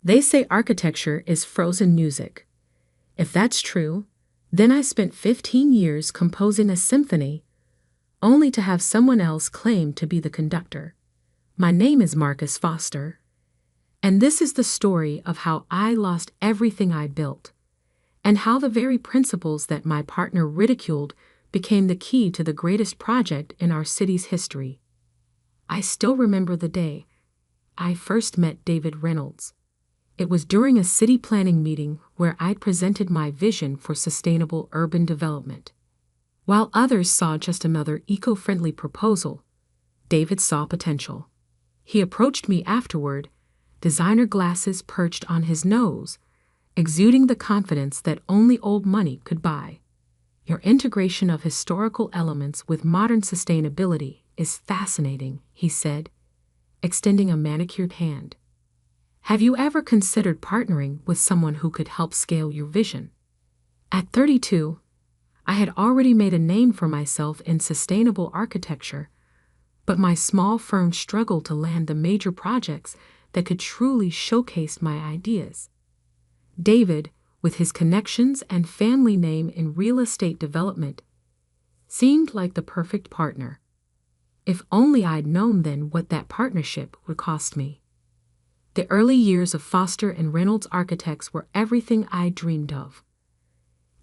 They say architecture is frozen music. If that's true, then I spent 15 years composing a symphony, only to have someone else claim to be the conductor. My name is Marcus Foster, and this is the story of how I lost everything I built, and how the very principles that my partner ridiculed became the key to the greatest project in our city's history. I still remember the day I first met David Reynolds. It was during a city planning meeting where I'd presented my vision for sustainable urban development. While others saw just another eco-friendly proposal, David saw potential. He approached me afterward, designer glasses perched on his nose, exuding the confidence that only old money could buy. Your integration of historical elements with modern sustainability is fascinating, he said, extending a manicured hand. Have you ever considered partnering with someone who could help scale your vision? At 32, I had already made a name for myself in sustainable architecture, but my small firm struggled to land the major projects that could truly showcase my ideas. David, with his connections and family name in real estate development, seemed like the perfect partner. If only I'd known then what that partnership would cost me. The early years of Foster and Reynolds Architects were everything I dreamed of.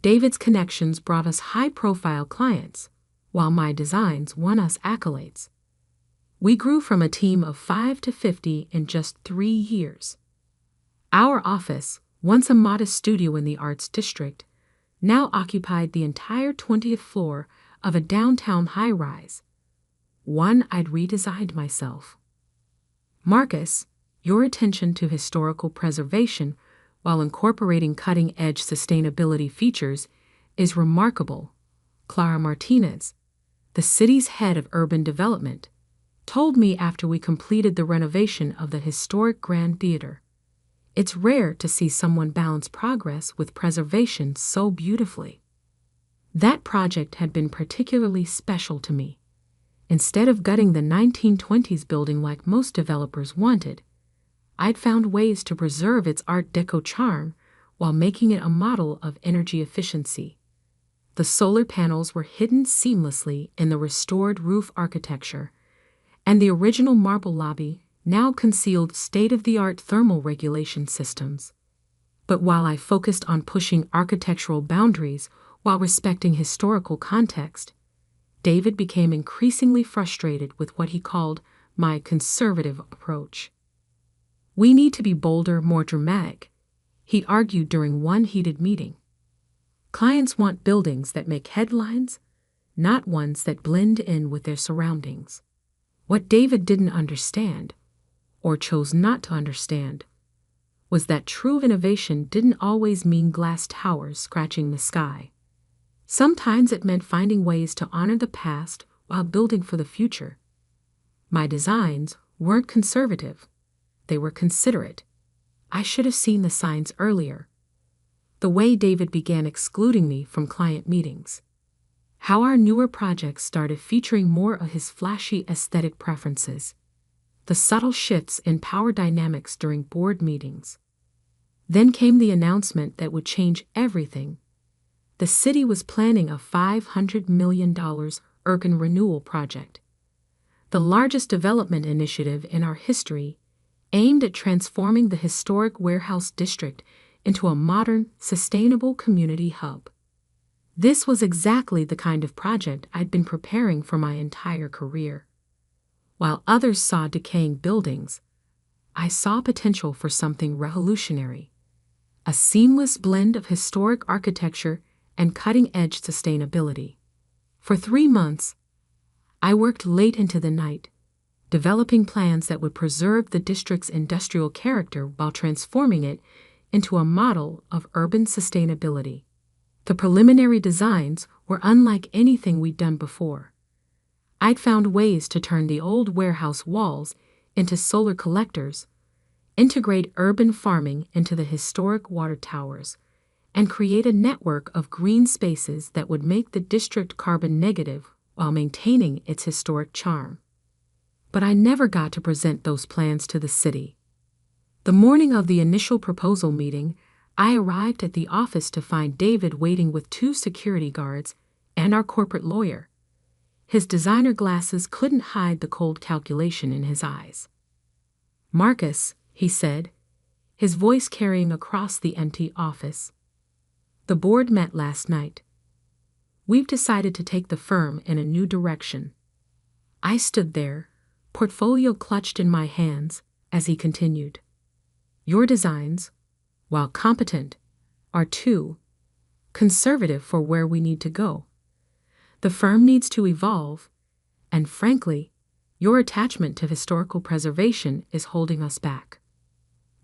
David's connections brought us high-profile clients, while my designs won us accolades. We grew from a team of 5 to 50 in just 3 years. Our office, once a modest studio in the Arts District, now occupied the entire 20th floor of a downtown high-rise, one I'd redesigned myself. Marcus, your attention to historical preservation while incorporating cutting-edge sustainability features is remarkable, Clara Martinez, the city's head of urban development, told me after we completed the renovation of the historic Grand Theater. It's rare to see someone balance progress with preservation so beautifully. That project had been particularly special to me. Instead of gutting the 1920s building like most developers wanted, I'd found ways to preserve its Art Deco charm while making it a model of energy efficiency. The solar panels were hidden seamlessly in the restored roof architecture, and the original marble lobby now concealed state-of-the-art thermal regulation systems. But while I focused on pushing architectural boundaries while respecting historical context, David became increasingly frustrated with what he called my conservative approach. We need to be bolder, more dramatic, he argued during one heated meeting. Clients want buildings that make headlines, not ones that blend in with their surroundings. What David didn't understand, or chose not to understand, was that true innovation didn't always mean glass towers scratching the sky. Sometimes it meant finding ways to honor the past while building for the future. My designs weren't conservative. They were considerate. I should have seen the signs earlier. The way David began excluding me from client meetings. How our newer projects started featuring more of his flashy aesthetic preferences. The subtle shifts in power dynamics during board meetings. Then came the announcement that would change everything. The city was planning a $500 million urban renewal project, the largest development initiative in our history, aimed at transforming the historic warehouse district into a modern, sustainable community hub. This was exactly the kind of project I'd been preparing for my entire career. While others saw decaying buildings, I saw potential for something revolutionary, a seamless blend of historic architecture and cutting-edge sustainability. For 3 months, I worked late into the night, developing plans that would preserve the district's industrial character while transforming it into a model of urban sustainability. The preliminary designs were unlike anything we'd done before. I'd found ways to turn the old warehouse walls into solar collectors, integrate urban farming into the historic water towers, and create a network of green spaces that would make the district carbon negative while maintaining its historic charm. But I never got to present those plans to the city. The morning of the initial proposal meeting, I arrived at the office to find David waiting with 2 security guards and our corporate lawyer. His designer glasses couldn't hide the cold calculation in his eyes. "Marcus," he said, his voice carrying across the empty office. "The board met last night. We've decided to take the firm in a new direction." I stood there, portfolio clutched in my hands, as he continued. "Your designs, while competent, are too conservative for where we need to go. The firm needs to evolve, and frankly, your attachment to historical preservation is holding us back."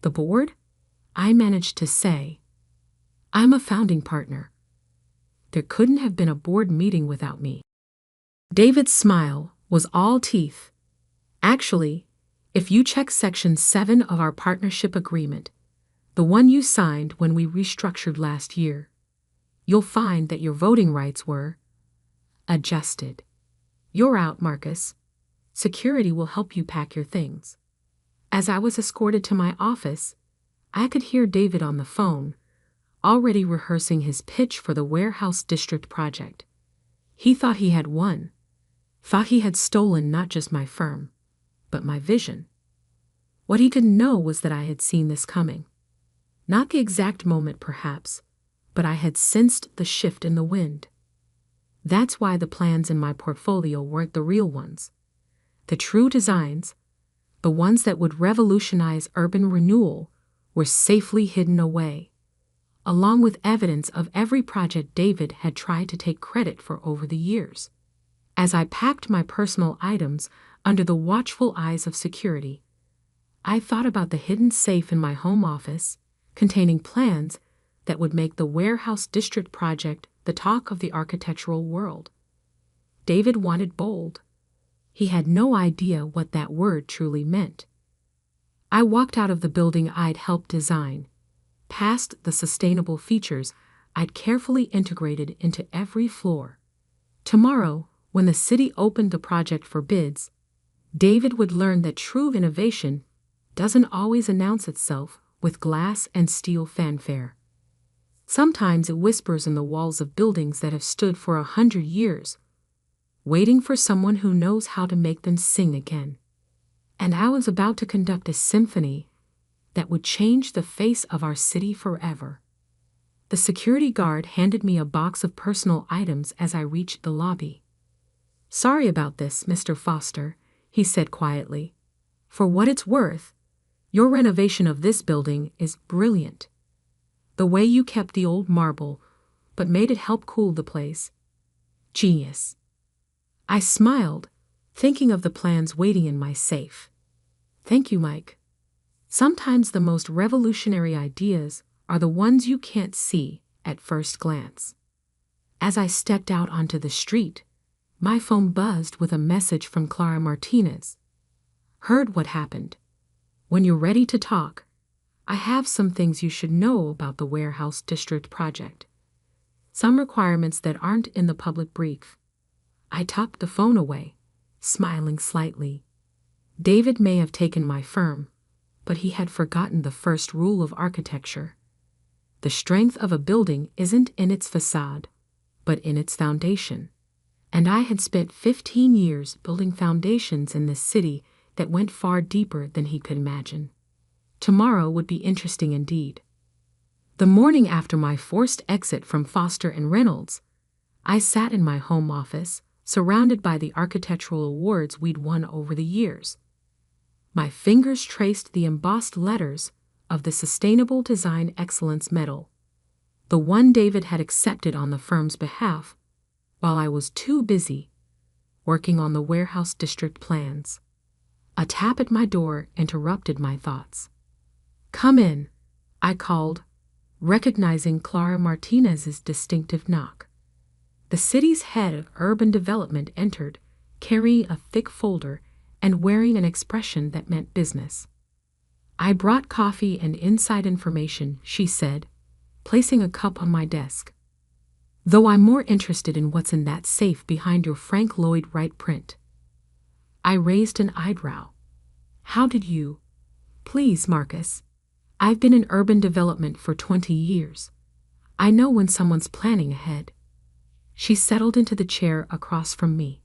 "The board?" I managed to say. "I'm a founding partner. There couldn't have been a board meeting without me." David's smile was all teeth. "Actually, if you check Section 7 of our partnership agreement, the one you signed when we restructured last year, you'll find that your voting rights were adjusted. You're out, Marcus. Security will help you pack your things." As I was escorted to my office, I could hear David on the phone, already rehearsing his pitch for the Warehouse District project. He thought he had won, thought he had stolen not just my firm, but my vision. What he didn't know was that I had seen this coming. Not the exact moment, perhaps, but I had sensed the shift in the wind. That's why the plans in my portfolio weren't the real ones. The true designs, the ones that would revolutionize urban renewal, were safely hidden away, along with evidence of every project David had tried to take credit for over the years. As I packed my personal items under the watchful eyes of security, I thought about the hidden safe in my home office, containing plans that would make the Warehouse District project the talk of the architectural world. David wanted bold. He had no idea what that word truly meant. I walked out of the building I'd helped design, past the sustainable features I'd carefully integrated into every floor. Tomorrow, when the city opened the project for bids, David would learn that true innovation doesn't always announce itself with glass and steel fanfare. Sometimes it whispers in the walls of buildings that have stood for 100 years, waiting for someone who knows how to make them sing again. And I was about to conduct a symphony that would change the face of our city forever. The security guard handed me a box of personal items as I reached the lobby. "Sorry about this, Mr. Foster," he said quietly. "For what it's worth, your renovation of this building is brilliant. The way you kept the old marble, but made it help cool the place. Genius." I smiled, thinking of the plans waiting in my safe. "Thank you, Mike. Sometimes the most revolutionary ideas are the ones you can't see at first glance." As I stepped out onto the street, my phone buzzed with a message from Clara Martinez. "Heard what happened. When you're ready to talk, I have some things you should know about the Warehouse District project. Some requirements that aren't in the public brief." I tucked the phone away, smiling slightly. David may have taken my firm, but he had forgotten the first rule of architecture. The strength of a building isn't in its facade, but in its foundation. And I had spent 15 years building foundations in this city that went far deeper than he could imagine. Tomorrow would be interesting indeed. The morning after my forced exit from Foster & Reynolds, I sat in my home office, surrounded by the architectural awards we'd won over the years. My fingers traced the embossed letters of the Sustainable Design Excellence Medal, the one David had accepted on the firm's behalf, while I was too busy working on the Warehouse District plans. A tap at my door interrupted my thoughts. "Come in," I called, recognizing Clara Martinez's distinctive knock. The city's head of urban development entered, carrying a thick folder and wearing an expression that meant business. "I brought coffee and inside information," she said, placing a cup on my desk. "Though I'm more interested in what's in that safe behind your Frank Lloyd Wright print." I raised an eyebrow. "How did you?" "Please, Marcus, I've been in urban development for 20 years. I know when someone's planning ahead. She settled into the chair across from me.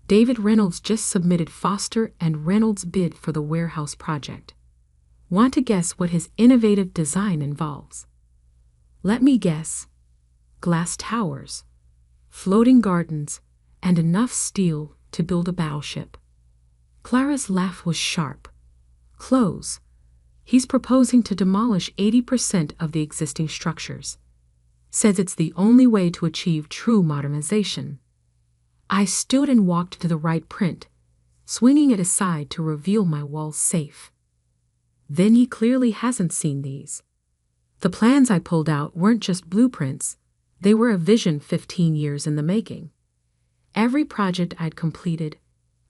David Reynolds just submitted Foster and Reynolds' bid for the warehouse project. Want to guess what his innovative design involves? Let me guess. Glass towers, floating gardens, and enough steel to build a battleship. Clara's laugh was sharp. Close. He's proposing to demolish 80% of the existing structures. Says it's the only way to achieve true modernization. I stood and walked to the right print, swinging it aside to reveal my walls safe. Then he clearly hasn't seen these. The plans I pulled out weren't just blueprints, they were a vision 15 years in the making. Every project I'd completed,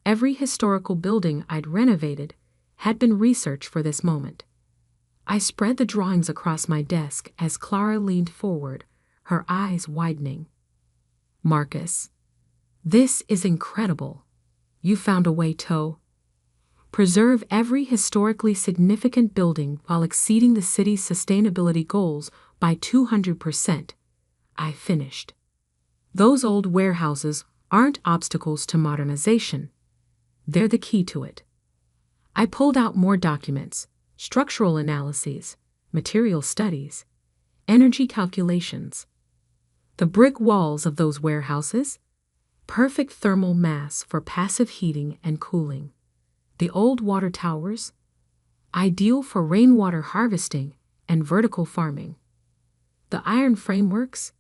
every historical building I'd renovated, had been researched for this moment. I spread the drawings across my desk as Clara leaned forward, her eyes widening. Marcus, this is incredible. You found a way to preserve every historically significant building while exceeding the city's sustainability goals by 200%. I finished. Those old warehouses aren't obstacles to modernization. They're the key to it. I pulled out more documents, structural analyses, material studies, energy calculations. The brick walls of those warehouses, perfect thermal mass for passive heating and cooling. The old water towers, ideal for rainwater harvesting and vertical farming. The iron frameworks,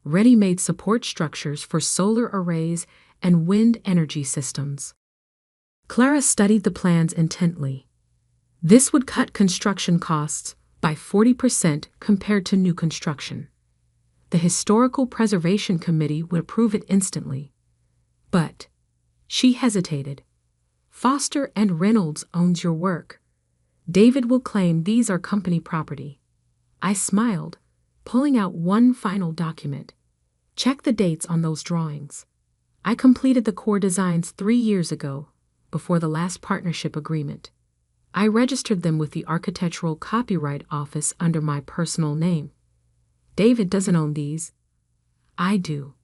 ready-made support structures for solar arrays and wind energy systems. Clara studied the plans intently. This would cut construction costs by 40% compared to new construction. The Historical Preservation Committee would approve it instantly. But she hesitated. Foster and Reynolds owns your work. David will claim these are company property. I smiled, pulling out one final document. Check the dates on those drawings. I completed the core designs 3 years ago, before the last partnership agreement. I registered them with the Architectural Copyright Office under my personal name. David doesn't own these. I do.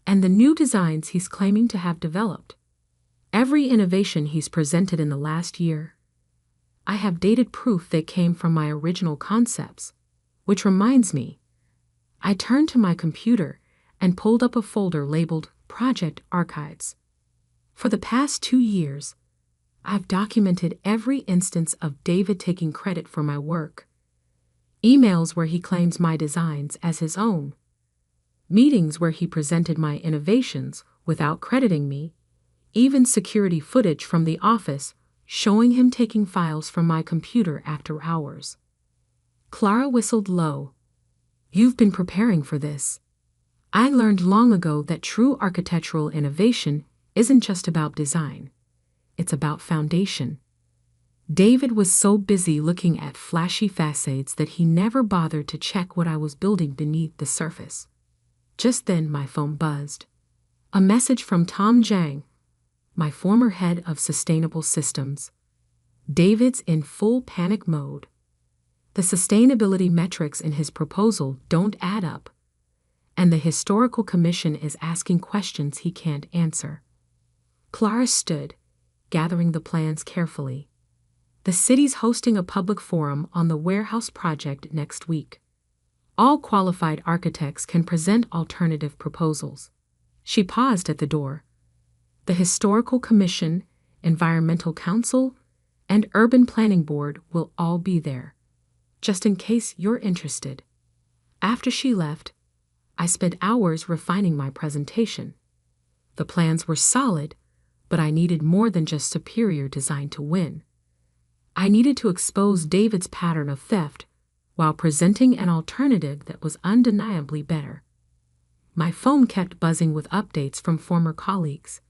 And the new designs he's claiming to have developed. Every innovation he's presented in the last year. I have dated proof they came from my original concepts. Which reminds me, I turned to my computer and pulled up a folder labeled Project Archives. For the past 2 years, I've documented every instance of David taking credit for my work. Emails where he claims my designs as his own. Meetings where he presented my innovations without crediting me. Even security footage from the office showing him taking files from my computer after hours. Clara whistled low. You've been preparing for this. I learned long ago that true architectural innovation isn't just about design. It's about foundation. David was so busy looking at flashy facades that he never bothered to check what I was building beneath the surface. Just then my phone buzzed. A message from Tom Jang, my former head of sustainable systems. David's in full panic mode. The sustainability metrics in his proposal don't add up, and the Historical Commission is asking questions he can't answer. Clara stood, gathering the plans carefully. The city's hosting a public forum on the warehouse project next week. All qualified architects can present alternative proposals. She paused at the door. The Historical Commission, Environmental Council, and Urban Planning Board will all be there, just in case you're interested. After she left, I spent hours refining my presentation. The plans were solid, but I needed more than just superior design to win. I needed to expose David's pattern of theft while presenting an alternative that was undeniably better. My phone kept buzzing with updates from former colleagues.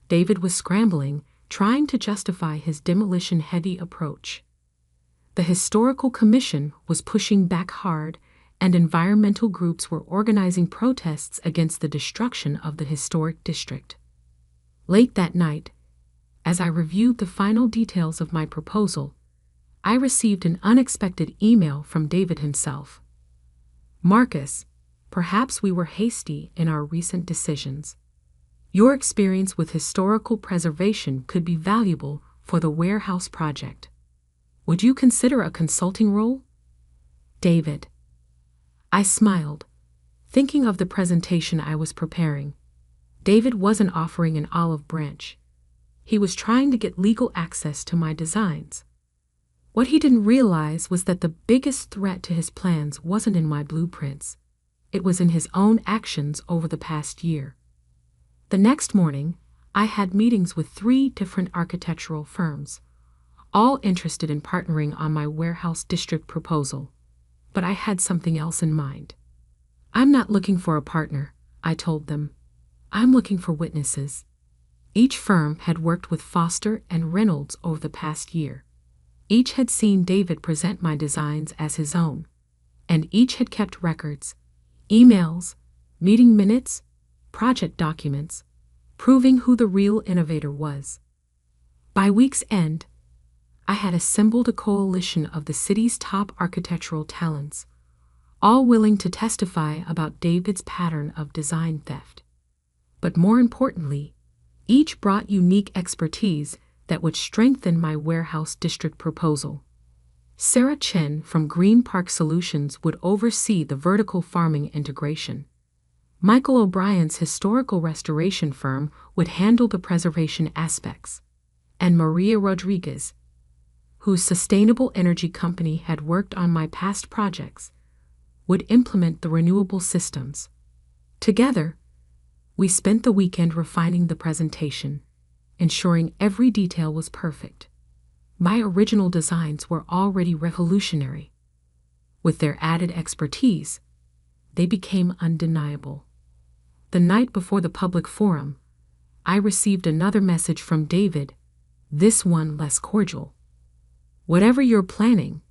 David was scrambling, trying to justify his demolition-heavy approach. The Historical Commission was pushing back hard, and environmental groups were organizing protests against the destruction of the historic district. Late that night, as I reviewed the final details of my proposal, I received an unexpected email from David himself. "Marcus, perhaps we were hasty in our recent decisions. Your experience with historical preservation could be valuable for the warehouse project. Would you consider a consulting role?" David. I smiled, thinking of the presentation I was preparing. David wasn't offering an olive branch. He was trying to get legal access to my designs. What he didn't realize was that the biggest threat to his plans wasn't in my blueprints. It was in his own actions over the past year. The next morning, I had meetings with 3 different architectural firms, all interested in partnering on my warehouse district proposal. But I had something else in mind. "I'm not looking for a partner," I told them. "I'm looking for witnesses." Each firm had worked with Foster and Reynolds over the past year. Each had seen David present my designs as his own, and each had kept records, emails, meeting minutes, project documents, proving who the real innovator was. By week's end, I had assembled a coalition of the city's top architectural talents, all willing to testify about David's pattern of design theft. But more importantly, each brought unique expertise that would strengthen my warehouse district proposal. Sarah Chen from Green Park Solutions would oversee the vertical farming integration. Michael O'Brien's historical restoration firm would handle the preservation aspects. And Maria Rodriguez, whose sustainable energy company had worked on my past projects, would implement the renewable systems. Together, we spent the weekend refining the presentation, ensuring every detail was perfect. My original designs were already revolutionary. With their added expertise, they became undeniable. The night before the public forum, I received another message from David, this one less cordial. "Whatever you're planning,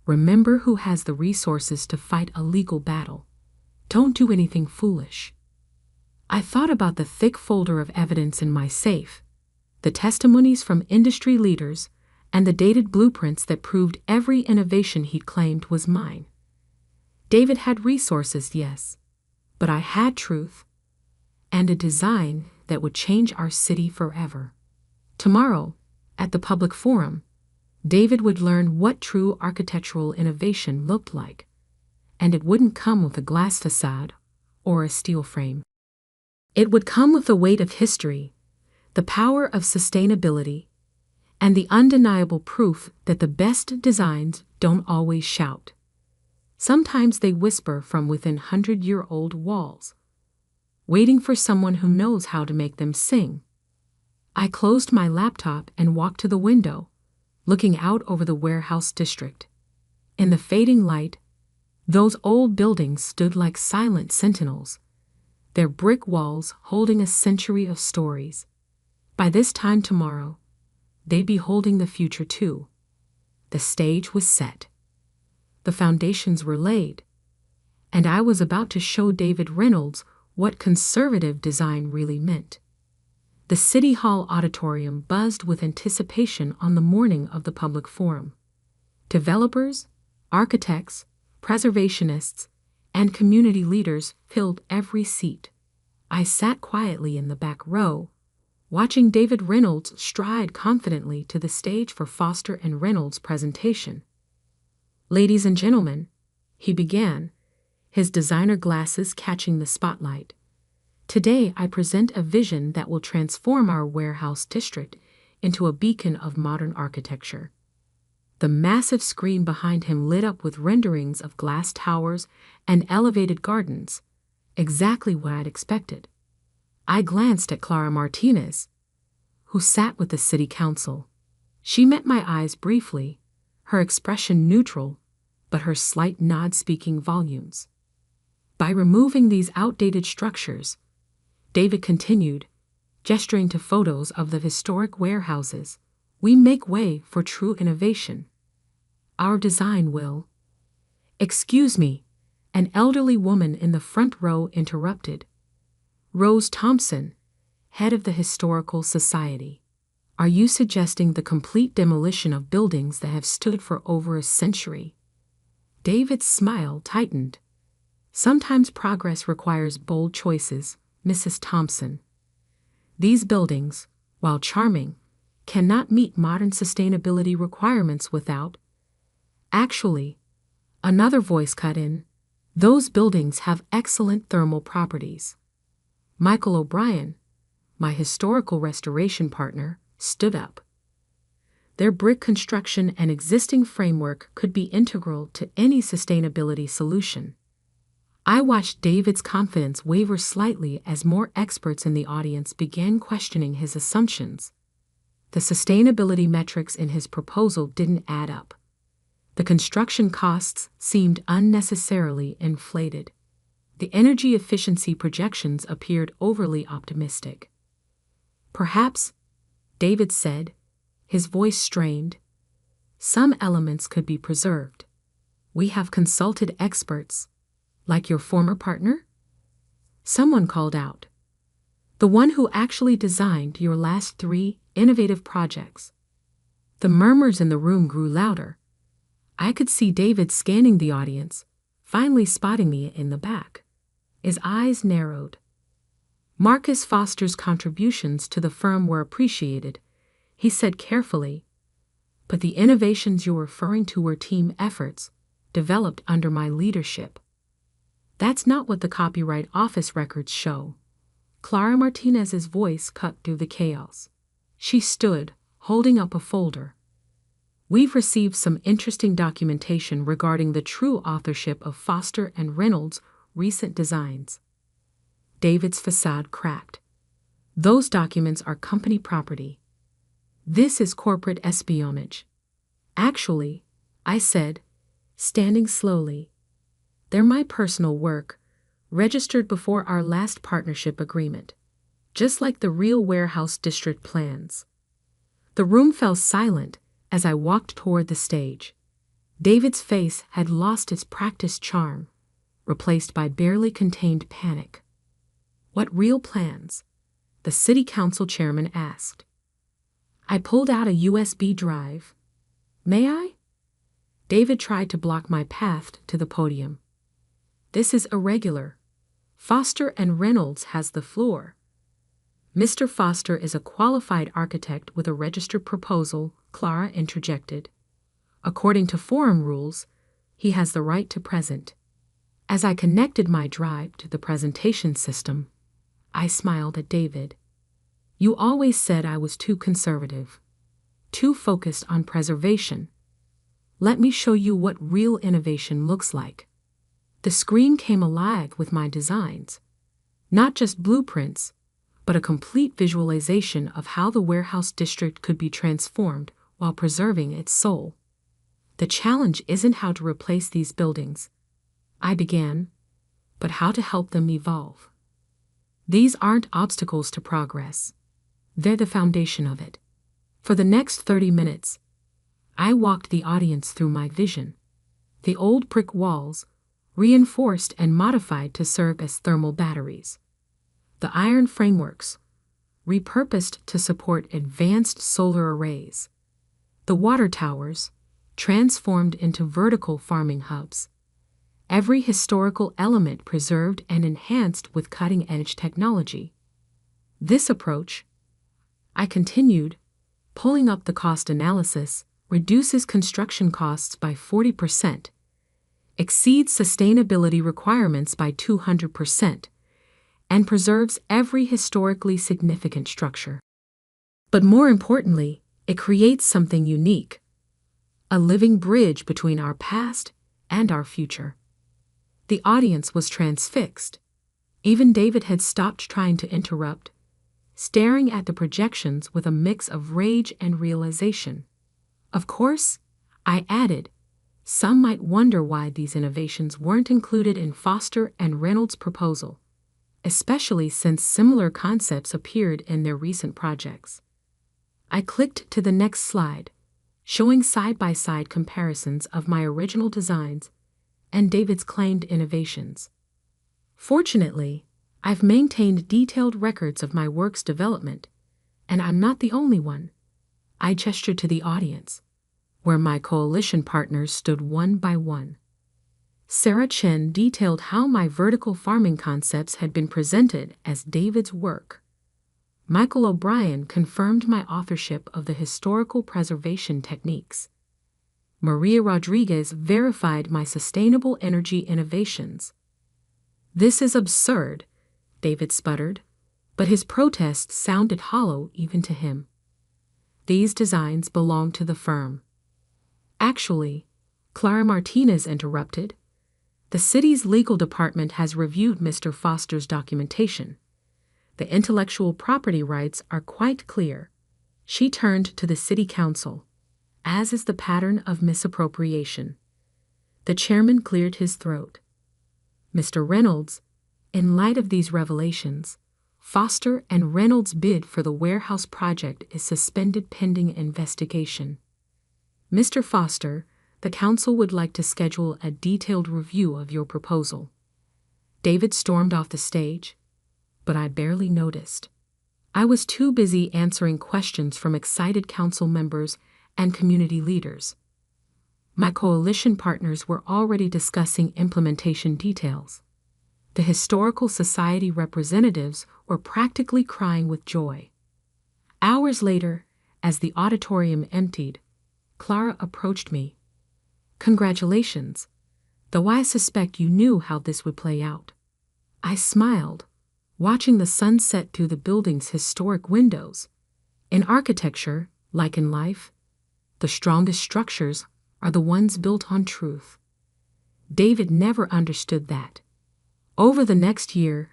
remember who has the resources to fight a legal battle. Don't do anything foolish." I thought about the thick folder of evidence in my safe, the testimonies from industry leaders, and the dated blueprints that proved every innovation he'd claimed was mine. David had resources, yes, but I had truth and a design that would change our city forever. Tomorrow, at the public forum, David would learn what true architectural innovation looked like, and it wouldn't come with a glass facade or a steel frame. It would come with the weight of history, the power of sustainability, and the undeniable proof that the best designs don't always shout. Sometimes they whisper from within 100-year-old walls, waiting for someone who knows how to make them sing. I closed my laptop and walked to the window, looking out over the warehouse district. In the fading light, those old buildings stood like silent sentinels, their brick walls holding a century of stories. By this time tomorrow, they'd be holding the future too. The stage was set. The foundations were laid, and I was about to show David Reynolds what conservative design really meant. The City Hall auditorium buzzed with anticipation on the morning of the public forum. Developers, architects, preservationists, and community leaders filled every seat. I sat quietly in the back row, watching David Reynolds stride confidently to the stage for Foster and Reynolds' presentation. "Ladies and gentlemen," he began, his designer glasses catching the spotlight. "Today I present a vision that will transform our warehouse district into a beacon of modern architecture." The massive screen behind him lit up with renderings of glass towers and elevated gardens, exactly what I'd expected. I glanced at Clara Martinez, who sat with the city council. She met my eyes briefly, her expression neutral, but her slight nod speaking volumes. By removing these outdated structures, David continued, gesturing to photos of the historic warehouses, we make way for true innovation. Our design will. "Excuse me," an elderly woman in the front row interrupted. Rose Thompson, head of the Historical Society. Are you suggesting the complete demolition of buildings that have stood for over a century? David's smile tightened. Sometimes progress requires bold choices, Mrs. Thompson. These buildings, while charming, cannot meet modern sustainability requirements without. Actually, another voice cut in, those buildings have excellent thermal properties. Michael O'Brien, my historical restoration partner, stood up. Their brick construction and existing framework could be integral to any sustainability solution. I watched David's confidence waver slightly as more experts in the audience began questioning his assumptions. The sustainability metrics in his proposal didn't add up. The construction costs seemed unnecessarily inflated. The energy efficiency projections appeared overly optimistic. Perhaps, David said, his voice strained, some elements could be preserved. We have consulted experts. Like your former partner? Someone called out. The one who actually designed your last 3 innovative projects. The murmurs in the room grew louder. I could see David scanning the audience, finally spotting me in the back. His eyes narrowed. Marcus Foster's contributions to the firm were appreciated, he said carefully. But the innovations you're referring to were team efforts, developed under my leadership. That's not what the Copyright Office records show. Clara Martinez's voice cut through the chaos. She stood, holding up a folder. We've received some interesting documentation regarding the true authorship of Foster and Reynolds' recent designs. David's facade cracked. Those documents are company property. This is corporate espionage. Actually, I said, standing slowly, they're my personal work, registered before our last partnership agreement, just like the real warehouse district plans. The room fell silent as I walked toward the stage. David's face had lost its practiced charm, replaced by barely contained panic. What real plans? The city council chairman asked. I pulled out a USB drive. May I? David tried to block my path to the podium. This is irregular. Foster and Reynolds has the floor. Mr. Foster is a qualified architect with a registered proposal, Clara interjected. According to forum rules, he has the right to present. As I connected my drive to the presentation system, I smiled at David. You always said I was too conservative, too focused on preservation. Let me show you what real innovation looks like. The screen came alive with my designs, not just blueprints, but a complete visualization of how the warehouse district could be transformed while preserving its soul. The challenge isn't how to replace these buildings, I began, but how to help them evolve. These aren't obstacles to progress. They're the foundation of it. For the next 30 minutes, I walked the audience through my vision. The old brick walls, reinforced and modified to serve as thermal batteries. The iron frameworks, repurposed to support advanced solar arrays. The water towers, transformed into vertical farming hubs. Every historical element preserved and enhanced with cutting-edge technology. This approach, I continued, pulling up the cost analysis, reduces construction costs by 40%, exceeds sustainability requirements by 200%, and preserves every historically significant structure. But more importantly, it creates something unique, a living bridge between our past and our future. The audience was transfixed. Even David had stopped trying to interrupt, staring at the projections with a mix of rage and realization. Of course, I added, some might wonder why these innovations weren't included in Foster and Reynolds' proposal, especially since similar concepts appeared in their recent projects. I clicked to the next slide, showing side-by-side comparisons of my original designs and David's claimed innovations. Fortunately, I've maintained detailed records of my work's development, and I'm not the only one, I gestured to the audience, where my coalition partners stood one by one. Sarah Chen detailed how my vertical farming concepts had been presented as David's work. Michael O'Brien confirmed my authorship of the historical preservation techniques. Maria Rodriguez verified my sustainable energy innovations. "This is absurd," David sputtered, but his protest sounded hollow even to him. "These designs belong to the firm." "Actually," Clara Martinez interrupted, "the city's legal department has reviewed Mr. Foster's documentation. The intellectual property rights are quite clear." She turned to the city council, as is the pattern of misappropriation. The chairman cleared his throat. "Mr. Reynolds, in light of these revelations, Foster and Reynolds' bid for the warehouse project is suspended pending investigation. Mr. Foster, the council would like to schedule a detailed review of your proposal." David stormed off the stage, but I barely noticed. I was too busy answering questions from excited council members and community leaders. My coalition partners were already discussing implementation details. The Historical Society representatives were practically crying with joy. Hours later, as the auditorium emptied, Clara approached me. "Congratulations, though I suspect you knew how this would play out." I smiled, watching the sun set through the building's historic windows. In architecture, like in life, the strongest structures are the ones built on truth. David never understood that. Over the next year,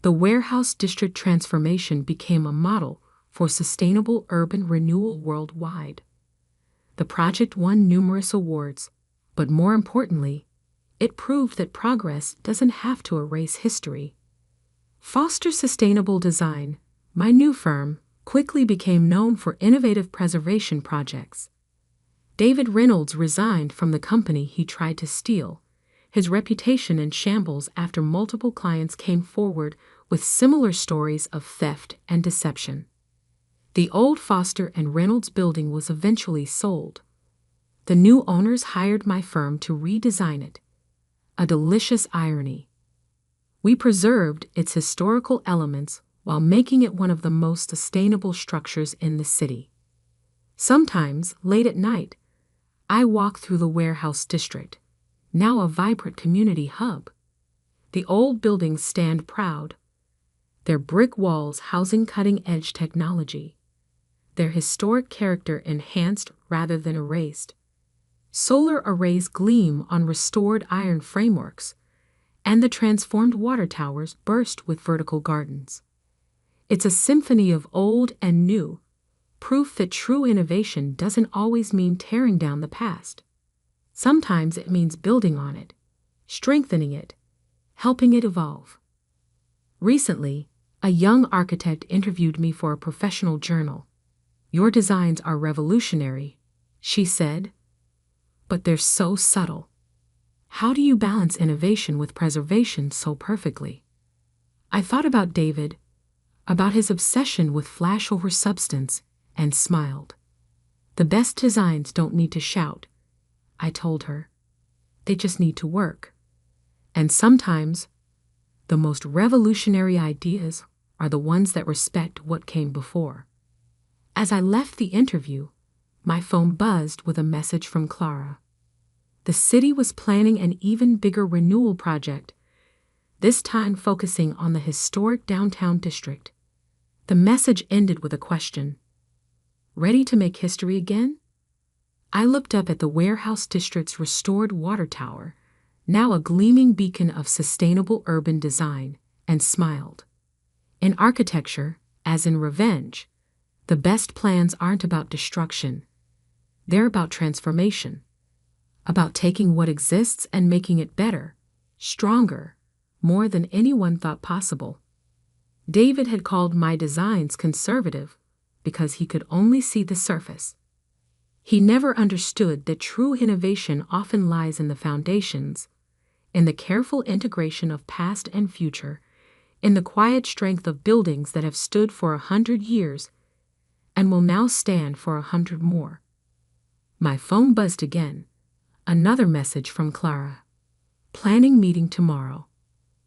the warehouse district transformation became a model for sustainable urban renewal worldwide. The project won numerous awards, but more importantly, it proved that progress doesn't have to erase history. Foster Sustainable Design, my new firm, quickly became known for innovative preservation projects. David Reynolds resigned from the company he tried to steal, his reputation in shambles after multiple clients came forward with similar stories of theft and deception. The old Foster and Reynolds building was eventually sold. The new owners hired my firm to redesign it. A delicious irony. We preserved its historical elements while making it one of the most sustainable structures in the city. Sometimes, late at night, I walk through the warehouse district, now a vibrant community hub. The old buildings stand proud, their brick walls housing cutting-edge technology, their historic character enhanced rather than erased. Solar arrays gleam on restored iron frameworks, and the transformed water towers burst with vertical gardens. It's a symphony of old and new, proof that true innovation doesn't always mean tearing down the past. Sometimes it means building on it, strengthening it, helping it evolve. Recently, a young architect interviewed me for a professional journal. "Your designs are revolutionary," she said, "but they're so subtle. How do you balance innovation with preservation so perfectly?" I thought about David, about his obsession with flash over substance, and smiled. "The best designs don't need to shout," I told her. "They just need to work." And sometimes, the most revolutionary ideas are the ones that respect what came before. As I left the interview, my phone buzzed with a message from Clara. The city was planning an even bigger renewal project, this time focusing on the historic downtown district. The message ended with a question. "Ready to make history again?" I looked up at the warehouse district's restored water tower, now a gleaming beacon of sustainable urban design, and smiled. In architecture, as in revenge, the best plans aren't about destruction. They're about transformation. About taking what exists and making it better, stronger, more than anyone thought possible. David had called my designs conservative because he could only see the surface. He never understood that true innovation often lies in the foundations, in the careful integration of past and future, in the quiet strength of buildings that have stood for 100 years, and will now stand for 100 more. My phone buzzed again. Another message from Clara. Planning meeting tomorrow.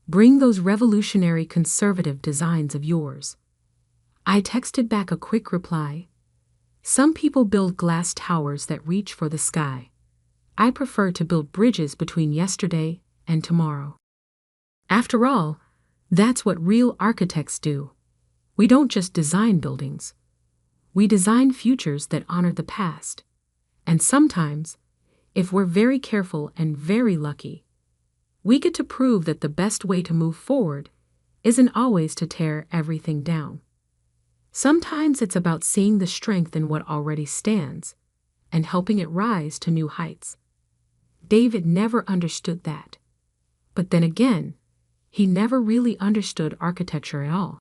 Bring those revolutionary conservative designs of yours. I texted back a quick reply. Some people build glass towers that reach for the sky. I prefer to build bridges between yesterday and tomorrow. After all, that's what real architects do. We don't just design buildings. We design futures that honor the past. And sometimes, if we're very careful and very lucky, we get to prove that the best way to move forward isn't always to tear everything down. Sometimes it's about seeing the strength in what already stands and helping it rise to new heights. David never understood that. But then again, he never really understood architecture at all.